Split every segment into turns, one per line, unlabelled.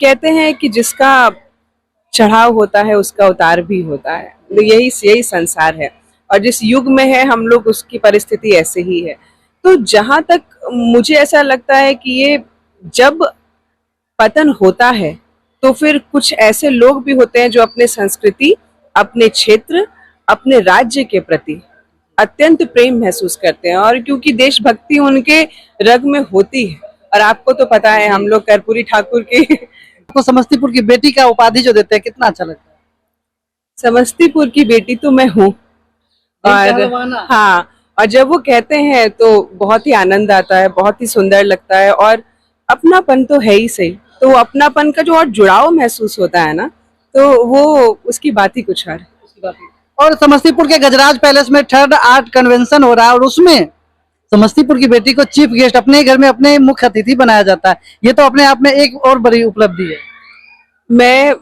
कहते हैं कि जिसका चढ़ाव होता है उसका उतार भी होता है। तो यही संसार है और जिस युग में है हम लोग उसकी परिस्थिति ऐसे ही है। तो जहां तक मुझे ऐसा लगता है कि ये जब पतन होता है तो फिर कुछ ऐसे लोग भी होते हैं जो अपने संस्कृति, अपने क्षेत्र, अपने राज्य के प्रति अत्यंत प्रेम महसूस करते हैं और क्योंकि देशभक्ति उनके रग में होती है। और आपको तो पता है हम लोग कर्पूरी ठाकुर के
आपको समस्तीपुर की बेटी का उपाधि जो देते हैं कितना अच्छा लगता है?
समस्तीपुर की बेटी तो मैं हूँ। और हाँ, और जब वो कहते हैं तो बहुत ही आनंद आता है, बहुत ही सुंदर लगता है और अपनापन तो है ही सही। तो वो अपनापन का जो और जुड़ाव महसूस होता है ना, तो वो उसकी बात ही कुछ और है।
और समस्तीपुर के गजराज पैलेस में 3rd आर्ट कन्वेंशन हो रहा है और उसमें समस्तीपुर की बेटी को चीफ गेस्ट अपने घर में अपने मुख्य अतिथि बनाया जाता है। ये तो अपने आप में एक और बड़ी उपलब्धि है।
मैं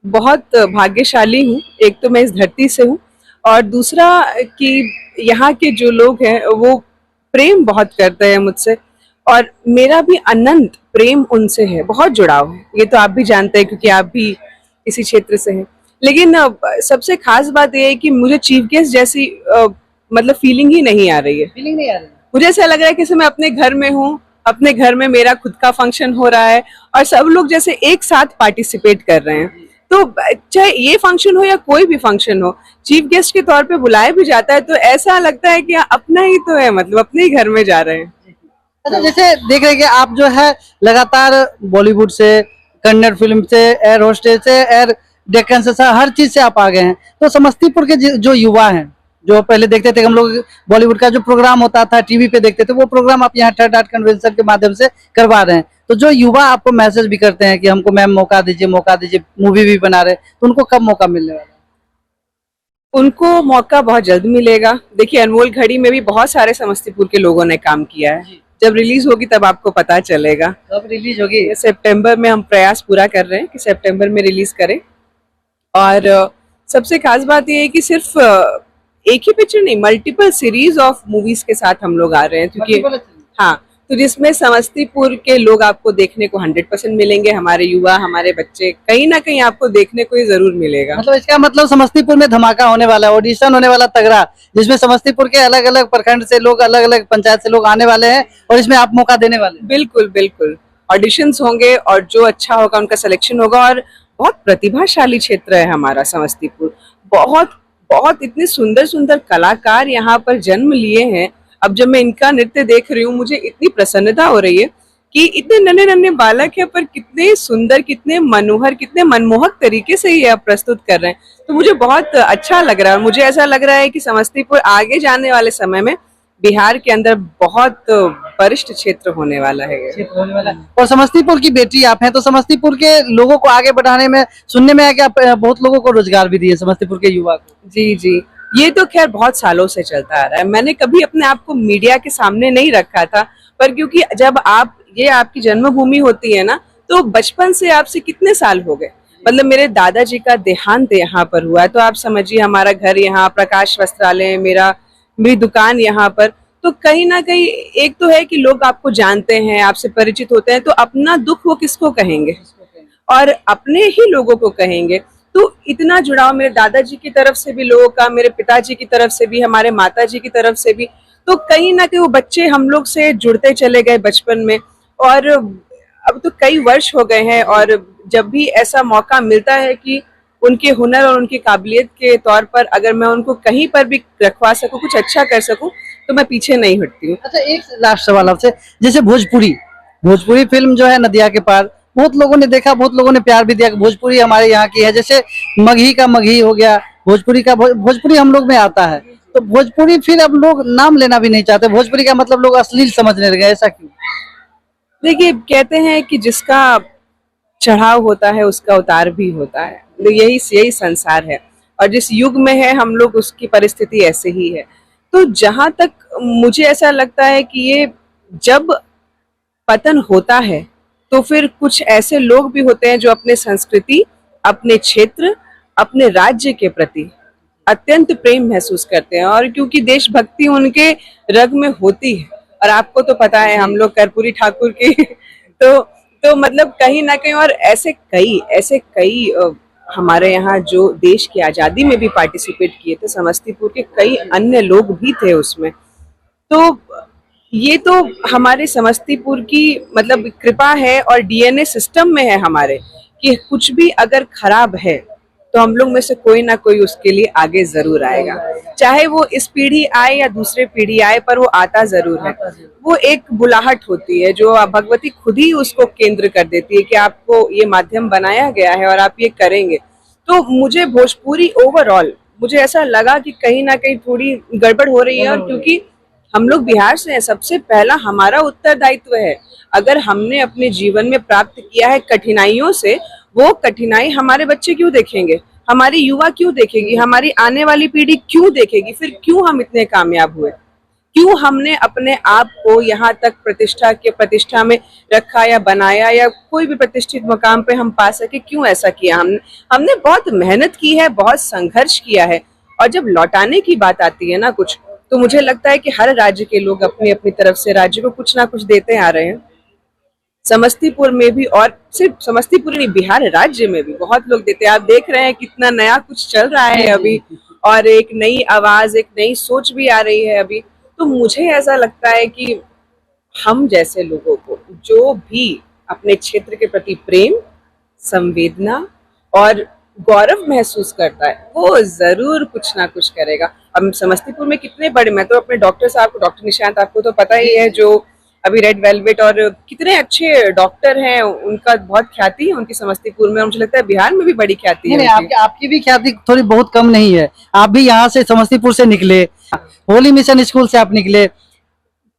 बहुत भाग्यशाली हूँ। एक तो मैं इस धरती से हूँ और दूसरा कि यहाँ के जो लोग हैं वो प्रेम बहुत करते हैं मुझसे और मेरा भी अनंत प्रेम उनसे है, बहुत जुड़ाव है। ये तो आप भी जानते हैं क्योंकि आप भी इसी क्षेत्र से हैं। लेकिन सबसे खास बात यह है कि मुझे चीफ गेस्ट जैसी मतलब फीलिंग ही नहीं आ रही है।
फीलिंग नहीं आ रही?
मुझे ऐसा लग रहा है कि मैं अपने घर में हूँ, अपने घर में मेरा खुद का फंक्शन हो रहा है और सब लोग जैसे एक साथ पार्टिसिपेट कर रहे हैं। तो चाहे ये फंक्शन हो या कोई भी फंक्शन हो, चीफ गेस्ट के तौर पे बुलाया भी जाता है तो ऐसा लगता है कि अपना ही तो है, मतलब अपने ही घर में जा रहे हैं।
अच्छा, जैसे देख रहे हैं कि आप जो है लगातार बॉलीवुड से, कन्नड़ फिल्म से, एयर होस्टेस से, एयर डेक्कन से, हर चीज से आप आ गए हैं। तो समस्तीपुर के जो युवा हैं, जो पहले देखते थे हम लोग बॉलीवुड का जो प्रोग्राम होता था टीवी पे देखते थे, वो प्रोग्राम आप यहाँ 3rd आर्ट कन्वेंशन के माध्यम से करवा रहे हैं। तो जो युवा आपको मैसेज भी करते हैं कि हमको मैम मौका दीजिए, मूवी भी बना रहे, तो उनको कब मौका मिलने वाला है?
उनको मौका बहुत जल्द मिलेगा। देखिए, अनमोल घड़ी में भी बहुत सारे समस्तीपुर के लोगों ने काम किया है। जब रिलीज होगी तब आपको पता चलेगा।
कब रिलीज होगी?
सितंबर में हम प्रयास पूरा कर रहे हैं कि सितंबर में रिलीज करें। और सबसे खास बात यह है कि सिर्फ एक ही पिक्चर नहीं, मल्टीपल सीरीज ऑफ मूवीज के साथ हम लोग आ रहे हैं क्योंकि हाँ, तो जिसमें समस्तीपुर के लोग आपको देखने को 100% मिलेंगे। हमारे युवा, हमारे बच्चे, कहीं ना कहीं आपको देखने को ही जरूर मिलेगा।
मतलब इसका मतलब समस्तीपुर में धमाका होने वाला है, ऑडिशन होने वाला तगड़ा, जिसमें समस्तीपुर के अलग अलग प्रखंड से लोग, अलग अलग पंचायत से लोग आने वाले हैं और इसमें आप मौका देने वाले हैं।
बिल्कुल बिल्कुल, ऑडिशंस होंगे और जो अच्छा होगा उनका सिलेक्शन होगा। और बहुत प्रतिभाशाली क्षेत्र है हमारा समस्तीपुर। बहुत बहुत इतने सुंदर सुंदर कलाकार यहाँ पर जन्म लिए हैं। अब जब मैं इनका नृत्य देख रही हूँ मुझे इतनी प्रसन्नता हो रही है कि इतने नन्हे नन्हे बालक है पर कितने सुंदर, कितने मनोहर, कितने मनमोहक तरीके से ये प्रस्तुत कर रहे हैं। तो मुझे बहुत अच्छा लग रहा है। मुझे ऐसा लग रहा है कि समस्तीपुर आगे जाने वाले समय में बिहार के अंदर बहुत वरिष्ठ क्षेत्र होने वाला है।
और समस्तीपुर की बेटी आप हैं, तो समस्तीपुर के लोगों को आगे बढ़ाने में सुनने में आया कि आप बहुत लोगों को रोजगार भी दिए समस्तीपुर के युवा को।
जी जी, ये तो खैर बहुत सालों से चलता आ रहा है। मैंने कभी अपने आप को मीडिया के सामने नहीं रखा था, पर क्योंकि जब ये आपकी जन्मभूमि होती है ना, तो बचपन से आपसे कितने साल हो गए। मतलब मेरे दादाजी का देहांत यहाँ पर हुआ है, तो आप समझिए हमारा घर यहाँ, प्रकाश वस्त्रालय, मेरी दुकान यहाँ पर। तो कहीं ना कहीं एक तो है कि लोग आपको जानते हैं, आपसे परिचित होते हैं, तो अपना दुख वो किसको कहेंगे और अपने ही लोगों को कहेंगे। तो इतना जुड़ाव मेरे दादाजी की तरफ से भी लोगों का, मेरे पिताजी की तरफ से भी, हमारे माताजी की तरफ से भी। तो कहीं ना कहीं वो बच्चे हम लोग से जुड़ते चले गए बचपन में और अब तो कई वर्ष हो गए हैं। और जब भी ऐसा मौका मिलता है कि उनके हुनर और उनकी काबिलियत के तौर पर अगर मैं उनको कहीं पर भी रखवा सकूं, कुछ अच्छा कर सकूं, तो मैं पीछे नहीं हटती हूँ।
अच्छा, एक लास्ट सवाल आपसे, जैसे भोजपुरी फिल्म जो है नदिया के पार, बहुत लोगों ने देखा, बहुत लोगों ने प्यार भी दिया कि भोजपुरी हमारे यहाँ की है। जैसे मगही का मगही हो गया, भोजपुरी हम लोग में आता है, तो भोजपुरी फिर अब लोग नाम लेना भी नहीं चाहते। भोजपुरी का मतलब लोग अश्लील समझने लगे, ऐसा क्यों?
देखिए, कहते हैं कि जिसका चढ़ाव होता है उसका उतार भी होता है। तो यही संसार है और जिस युग में है हम लोग उसकी परिस्थिति ऐसे ही है। तो जहां तक मुझे ऐसा लगता है कि ये जब पतन होता है तो फिर कुछ ऐसे लोग भी होते हैं जो अपने संस्कृति, अपने क्षेत्र, अपने राज्य के प्रति अत्यंत प्रेम महसूस करते हैं और क्योंकि देशभक्ति उनके रग में होती है। और आपको तो पता है हम लोग कर्पूरी ठाकुर के तो मतलब कहीं ना कहीं, और ऐसे कई हमारे यहाँ जो देश की आजादी में भी पार्टिसिपेट किए थे, समस्तीपुर के कई अन्य लोग भी थे उसमें। तो ये तो हमारे समस्तीपुर की मतलब कृपा है, और डीएनए सिस्टम में है हमारे, कि कुछ भी अगर खराब है तो हम लोग में से कोई ना कोई उसके लिए आगे जरूर आएगा, चाहे वो इस पीढ़ी आए या दूसरे पीढ़ी आए, पर वो आता जरूर है। वो एक बुलाहट होती है जो भगवती खुद ही उसको केंद्र कर देती है कि आपको ये माध्यम बनाया गया है और आप ये करेंगे। तो मुझे भोजपुरी ओवरऑल मुझे ऐसा लगा कि कहीं ना कहीं थोड़ी गड़बड़ हो रही है, और क्योंकि हम लोग बिहार से हैं, सबसे पहला हमारा उत्तरदायित्व है। अगर हमने अपने जीवन में प्राप्त किया है कठिनाइयों से, वो कठिनाई हमारे बच्चे क्यों देखेंगे, हमारी युवा क्यों देखेगी, हमारी आने वाली पीढ़ी क्यों देखेगी, फिर क्यों हम इतने कामयाब हुए, क्यों हमने अपने आप को यहाँ तक प्रतिष्ठा में रखा या बनाया, या कोई भी प्रतिष्ठित मकाम पे हम पा सके, क्यों ऐसा किया हमने बहुत मेहनत की है, बहुत संघर्ष किया है। और जब लौटाने की बात आती है ना कुछ, तो मुझे लगता है कि हर राज्य के लोग अपनी अपनी तरफ से राज्य को कुछ ना कुछ देते आ रहे हैं। समस्तीपुर में भी, और सिर्फ समस्तीपुर नहीं, बिहार राज्य में भी बहुत लोग देते हैं। आप देख रहे हैं कितना नया कुछ चल रहा है अभी, और एक नई आवाज, एक नई सोच भी आ रही है अभी। तो मुझे ऐसा लगता है कि हम जैसे लोगों को जो भी अपने क्षेत्र के प्रति प्रेम, संवेदना और गौरव महसूस करता है, वो जरूर कुछ ना कुछ करेगा। अब समस्तीपुर में कितने बड़े, मैं तो अपने डॉक्टर साहब को, डॉक्टर निशांत आपको तो पता ही है, जो अभी रेड वेलवेट, और कितने अच्छे डॉक्टर हैं, उनका बहुत ख्याति है उनकी समस्तीपुर में, और मुझे लगता है बिहार में भी बड़ी ख्याति है।
आपकी भी ख्याति थोड़ी बहुत कम नहीं है। आप भी यहाँ से समस्तीपुर से निकले, होली मिशन स्कूल से आप निकले,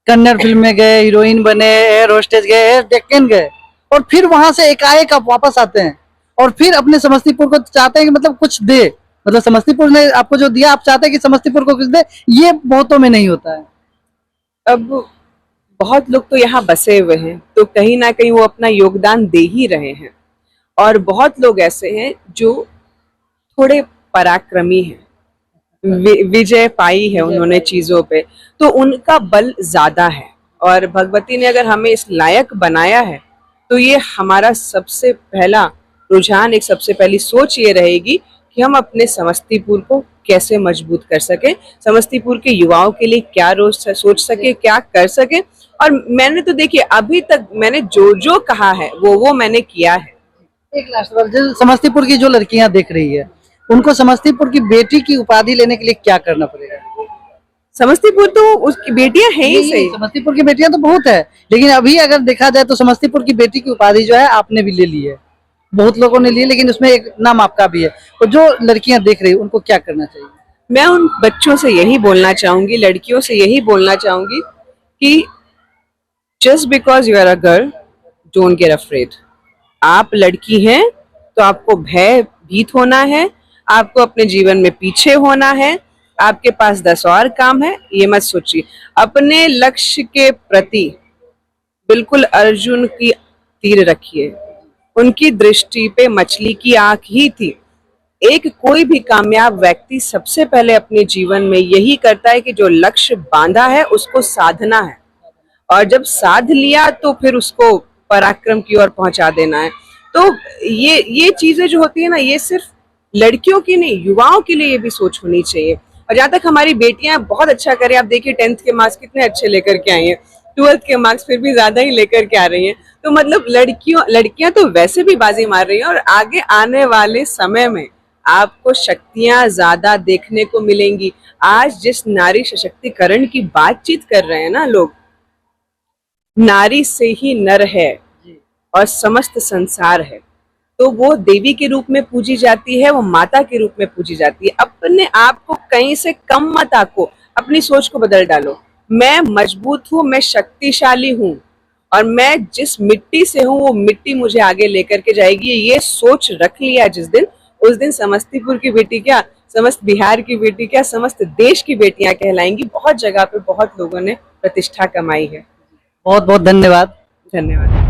कन्नड़ फिल्म में गए, हीरोइन बने, एयर होस्टेस गए, एयर डेक्कन गए, और फिर वहां से एकाएक आप वापस आते हैं और फिर अपने समस्तीपुर को चाहते हैं कि मतलब कुछ दे, मतलब समस्तीपुर ने आपको जो दिया आप चाहते हैं कि समस्तीपुर को कुछ दे। ये बहुतों में नहीं होता है।
अब बहुत लोग तो यहाँ बसे हुए हैं, तो कहीं ना कहीं वो अपना योगदान दे ही रहे हैं, और बहुत लोग ऐसे हैं जो थोड़े पराक्रमी हैं, विजय पाई है उन्होंने चीजों पे, तो उनका बल ज्यादा है। और भगवती ने अगर हमें इस लायक बनाया है, तो ये हमारा सबसे पहला रुझान, एक सबसे पहली सोच ये रहेगी कि हम अपने समस्तीपुर को कैसे मजबूत कर सके, समस्तीपुर के युवाओं के लिए क्या रोज सोच सके, क्या कर सके। और मैंने तो देखिए अभी तक मैंने जो जो कहा है वो मैंने किया है।
एक लास्ट बार, जो समस्तीपुर की जो लड़कियां देख रही है, उनको समस्तीपुर की बेटी की उपाधि लेने के लिए क्या करना पड़ेगा?
समस्तीपुर तो उसकी बेटियां हैं ही सही,
समस्तीपुर की बेटियां तो बहुत है, लेकिन अभी अगर देखा जाए तो समस्तीपुर की बेटी की उपाधि जो है आपने भी ले ली है, बहुत लोगों ने ली, लेकिन उसमें एक नाम आपका भी है। तो जो लड़कियां देख रही है उनको क्या करना चाहिए?
मैं उन बच्चों से यही बोलना चाहूंगी, लड़कियों से यही बोलना चाहूंगी कि just because you are a girl, don't get afraid. आप लड़की हैं तो आपको भयभीत होना है, आपको अपने जीवन में पीछे होना है, आपके पास 10 और काम है, ये मत सोचिए। अपने लक्ष्य के प्रति बिल्कुल अर्जुन की तीर रखिए, उनकी दृष्टि पे मछली की आंख ही थी। एक कोई भी कामयाब व्यक्ति सबसे पहले अपने जीवन में यही करता है कि जो लक्ष्य बांधा है उसको साधना है, और जब साध लिया तो फिर उसको पराक्रम की ओर पहुंचा देना है। तो ये चीजें जो होती है ना, ये सिर्फ लड़कियों की नहीं, युवाओं के लिए ये भी सोच होनी चाहिए। और जहां तक हमारी बेटियां बहुत अच्छा करें, आप देखिए 10th के मार्क्स कितने अच्छे लेकर के आई हैं, 12th के मार्क्स फिर भी ज्यादा ही लेकर के आ रही हैं। तो मतलब लड़कियां तो वैसे भी बाजी मार रही हैं, और आगे आने वाले समय में आपको शक्तियां ज्यादा देखने को मिलेंगी। आज जिस नारी सशक्तिकरण की बातचीत कर रहे हैं ना लोग, नारी से ही नर है और समस्त संसार है, तो वो देवी के रूप में पूजी जाती है, वो माता के रूप में पूजी जाती है। अपने आप को कहीं से कम मत आको, अपनी सोच को बदल डालो। मैं मजबूत हूँ, मैं शक्तिशाली हूँ, और मैं जिस मिट्टी से हूँ वो मिट्टी मुझे आगे लेकर के जाएगी। ये सोच रख लिया जिस दिन, उस दिन समस्तीपुर की बेटी क्या, समस्त बिहार की बेटी क्या, समस्त देश की बेटियां कहलाएंगी। बहुत जगह पे बहुत लोगों ने प्रतिष्ठा कमाई है।
बहुत बहुत धन्यवाद।
धन्यवाद।